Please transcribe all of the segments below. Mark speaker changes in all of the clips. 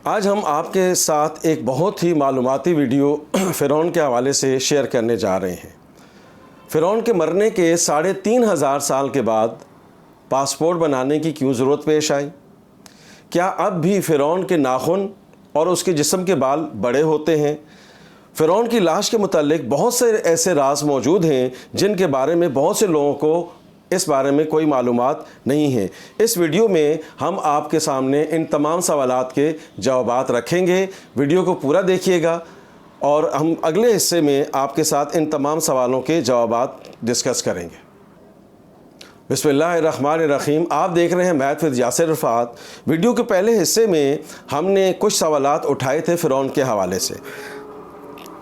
Speaker 1: آج ہم آپ کے ساتھ ایک بہت ہی معلوماتی ویڈیو فرعون کے حوالے سے شیئر کرنے جا رہے ہیں۔ فرعون کے مرنے کے 3,500 سال کے بعد پاسپورٹ بنانے کی کیوں ضرورت پیش آئی؟ کیا اب بھی فرعون کے ناخن اور اس کے جسم کے بال بڑے ہوتے ہیں؟ فرعون کی لاش کے متعلق بہت سے ایسے راز موجود ہیں جن کے بارے میں بہت سے لوگوں کو اس بارے میں کوئی معلومات نہیں ہیں۔ اس ویڈیو میں ہم آپ کے سامنے ان تمام سوالات کے جوابات رکھیں گے۔ ویڈیو کو پورا دیکھیے گا اور ہم اگلے حصے میں آپ کے ساتھ ان تمام سوالوں کے جوابات ڈسکس کریں گے۔ بسم اللہ الرحمن الرحیم۔ آپ دیکھ رہے ہیں math with Yasir Rifat. Video کے پہلے حصے میں ہم نے کچھ سوالات اٹھائے تھے فرعون کے حوالے سے۔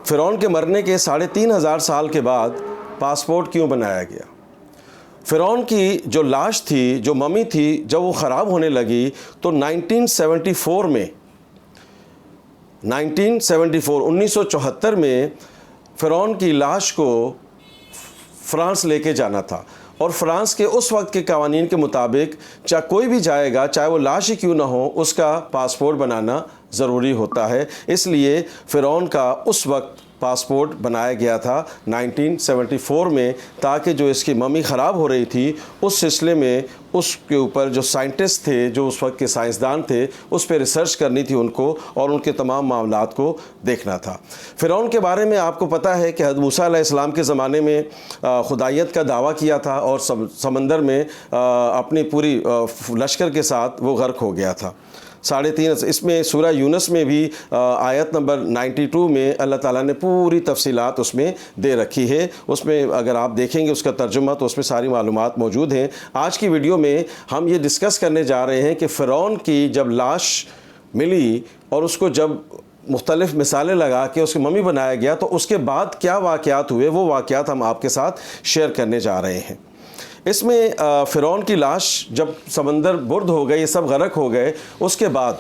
Speaker 1: فرعون کے مرنے کے 3,500 سال کے بعد پاسپورٹ کیوں بنایا گیا؟ فرعون کی جو لاش تھی، جو ممی تھی، جب وہ خراب ہونے لگی تو 1974 میں فرعون کی لاش کو فرانس لے کے جانا تھا، اور فرانس کے اس وقت کے قوانین کے مطابق چاہے کوئی بھی جائے گا، چاہے وہ لاش ہی کیوں نہ ہو، اس کا پاسپورٹ بنانا ضروری ہوتا ہے۔ اس لیے فرعون کا اس وقت پاسپورٹ بنایا گیا تھا 1974 میں، تاکہ جو اس کی ممی خراب ہو رہی تھی اس سلسلے میں اس کے اوپر جو سائنٹسٹ تھے، جو اس وقت کے سائنسدان تھے، اس پہ ریسرچ کرنی تھی ان کو، اور ان کے تمام معاملات کو دیکھنا تھا۔ فرعون کے بارے میں آپ کو پتہ ہے کہ حضرت موسیٰ علیہ السلام کے زمانے میں خدائیت کا دعویٰ کیا تھا، اور سمندر میں اپنی پوری لشکر کے ساتھ وہ غرق ہو گیا تھا۔ 3.5 اس میں سورہ یونس میں بھی آیت نمبر 92 میں اللہ تعالیٰ نے پوری تفصیلات اس میں دے رکھی ہے۔ اس میں اگر آپ دیکھیں گے اس کا ترجمہ تو اس میں ساری معلومات موجود ہیں۔ آج کی ویڈیو میں ہم یہ ڈسکس کرنے جا رہے ہیں کہ فرعون کی جب لاش ملی اور اس کو جب مختلف مثالیں لگا کے اس کی ممی بنایا گیا تو اس کے بعد کیا واقعات ہوئے، وہ واقعات ہم آپ کے ساتھ شیئر کرنے جا رہے ہیں۔ اس میں فرعون کی لاش جب سمندر برد ہو گئے، یہ سب غرق ہو گئے، اس کے بعد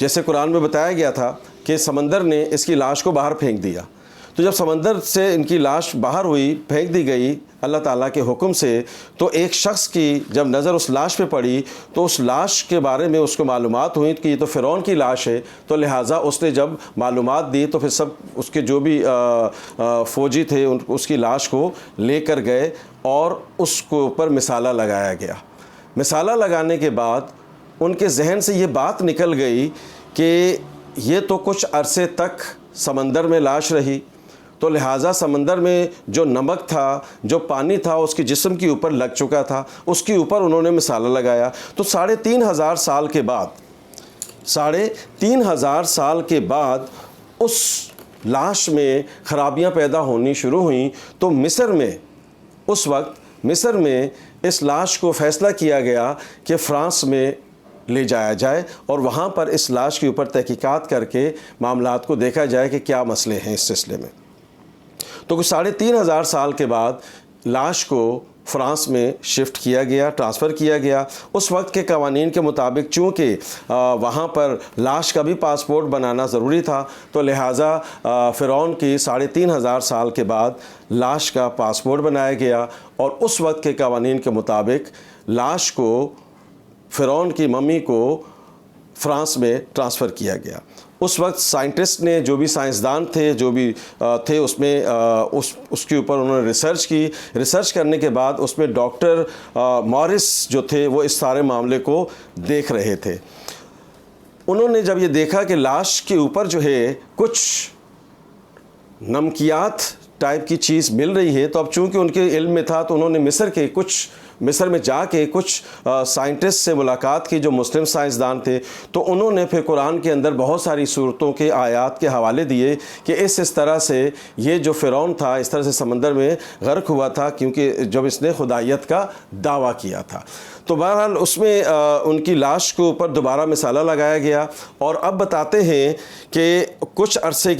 Speaker 1: جیسے قرآن میں بتایا گیا تھا کہ سمندر نے اس کی لاش کو باہر پھینک دیا۔ تو جب سمندر سے ان کی لاش باہر ہوئی، پھینک دی گئی اللہ تعالیٰ کے حکم سے، تو ایک شخص کی جب نظر اس لاش پہ پڑی تو اس لاش کے بارے میں اس کو معلومات ہوئی کہ یہ تو فرعون کی لاش ہے، تو لہٰذا اس نے جب معلومات دی تو پھر سب اس کے جو بھی فوجی تھے اس کی لاش کو لے کر گئے اور اس کے اوپر مسالہ لگایا گیا۔ مسالہ لگانے کے بعد ان کے ذہن سے یہ بات نکل گئی کہ یہ تو کچھ عرصے تک سمندر میں لاش رہی، تو لہٰذا سمندر میں جو نمک تھا، جو پانی تھا، اس کے جسم کے اوپر لگ چکا تھا، اس کے اوپر انہوں نے مسالہ لگایا۔ تو 3,500 سال کے بعد 3,500 سال کے بعد اس لاش میں خرابیاں پیدا ہونی شروع ہوئیں، تو مصر میں اس لاش کو فیصلہ کیا گیا کہ فرانس میں لے جایا جائے اور وہاں پر اس لاش کے اوپر تحقیقات کر کے معاملات کو دیکھا جائے کہ کیا مسئلے ہیں اس سلسلے میں۔ تو 3,500 سال کے بعد لاش کو فرانس میں شفٹ کیا گیا، ٹرانسفر کیا گیا۔ اس وقت کے قوانین کے مطابق چونکہ وہاں پر لاش کا بھی پاسپورٹ بنانا ضروری تھا، تو لہٰذا فرعون کی 3,500 سال کے بعد لاش کا پاسپورٹ بنایا گیا، اور اس وقت کے قوانین کے مطابق لاش کو، فرعون کی ممی کو فرانس میں ٹرانسفر کیا گیا۔ اس وقت سائنٹسٹ نے، جو بھی سائنسدان تھے، جو بھی تھے، اس میں اس کے اوپر انہوں نے ریسرچ کی۔ ریسرچ کرنے کے بعد اس میں ڈاکٹر مورس جو تھے وہ اس سارے معاملے کو دیکھ رہے تھے۔ انہوں نے جب یہ دیکھا کہ لاش کے اوپر جو ہے کچھ نمکیات ٹائپ کی چیز مل رہی ہے، تو اب چونکہ ان کے علم میں تھا تو انہوں نے مصر میں جا کے کچھ سائنٹسٹ سے ملاقات کی جو مسلم سائنسدان تھے، تو انہوں نے پھر قرآن کے اندر بہت ساری صورتوں کے آیات کے حوالے دیے کہ اس طرح سے یہ جو فرعون تھا اس طرح سے سمندر میں غرق ہوا تھا، کیونکہ جب اس نے خدائیت کا دعویٰ کیا تھا۔ تو بہرحال اس میں ان کی لاش کے اوپر دوبارہ مسالہ لگایا گیا، اور اب بتاتے ہیں کہ کچھ عرصے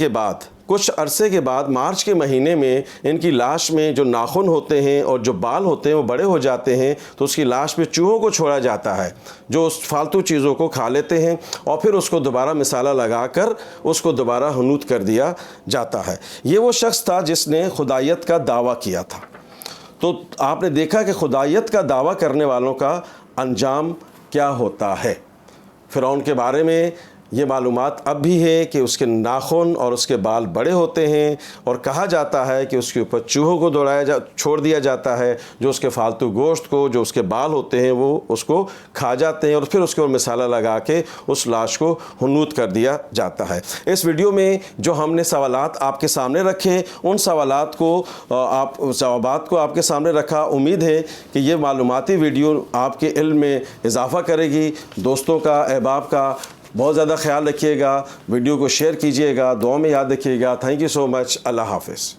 Speaker 1: کے بعد مارچ کے مہینے میں ان کی لاش میں جو ناخن ہوتے ہیں اور جو بال ہوتے ہیں وہ بڑے ہو جاتے ہیں، تو اس کی لاش میں چوہوں کو چھوڑا جاتا ہے جو اس فالتو چیزوں کو کھا لیتے ہیں، اور پھر اس کو دوبارہ مسالہ لگا کر اس کو دوبارہ حنوط کر دیا جاتا ہے۔ یہ وہ شخص تھا جس نے خدائیت کا دعویٰ کیا تھا۔ تو آپ نے دیکھا کہ خدائیت کا دعویٰ کرنے والوں کا انجام کیا ہوتا ہے۔ فرعون کے بارے میں یہ معلومات اب بھی ہے کہ اس کے ناخن اور اس کے بال بڑے ہوتے ہیں، اور کہا جاتا ہے کہ اس کے اوپر چوہوں کو چھوڑ دیا جاتا ہے جو اس کے فالتو گوشت کو، جو اس کے بال ہوتے ہیں وہ اس کو کھا جاتے ہیں، اور پھر اس کے اوپر مسالہ لگا کے اس لاش کو حنوط کر دیا جاتا ہے۔ اس ویڈیو میں جو ہم نے سوالات آپ کے سامنے رکھے، ان جوابات کو آپ کے سامنے رکھا۔ امید ہے کہ یہ معلوماتی ویڈیو آپ کے علم میں اضافہ کرے گی۔ دوستوں کا، احباب کا بہت زیادہ خیال رکھیے گا، ویڈیو کو شیئر کیجیے گا، دعاؤں میں یاد رکھیے گا۔ تھینک یو سو مچ۔ اللہ حافظ۔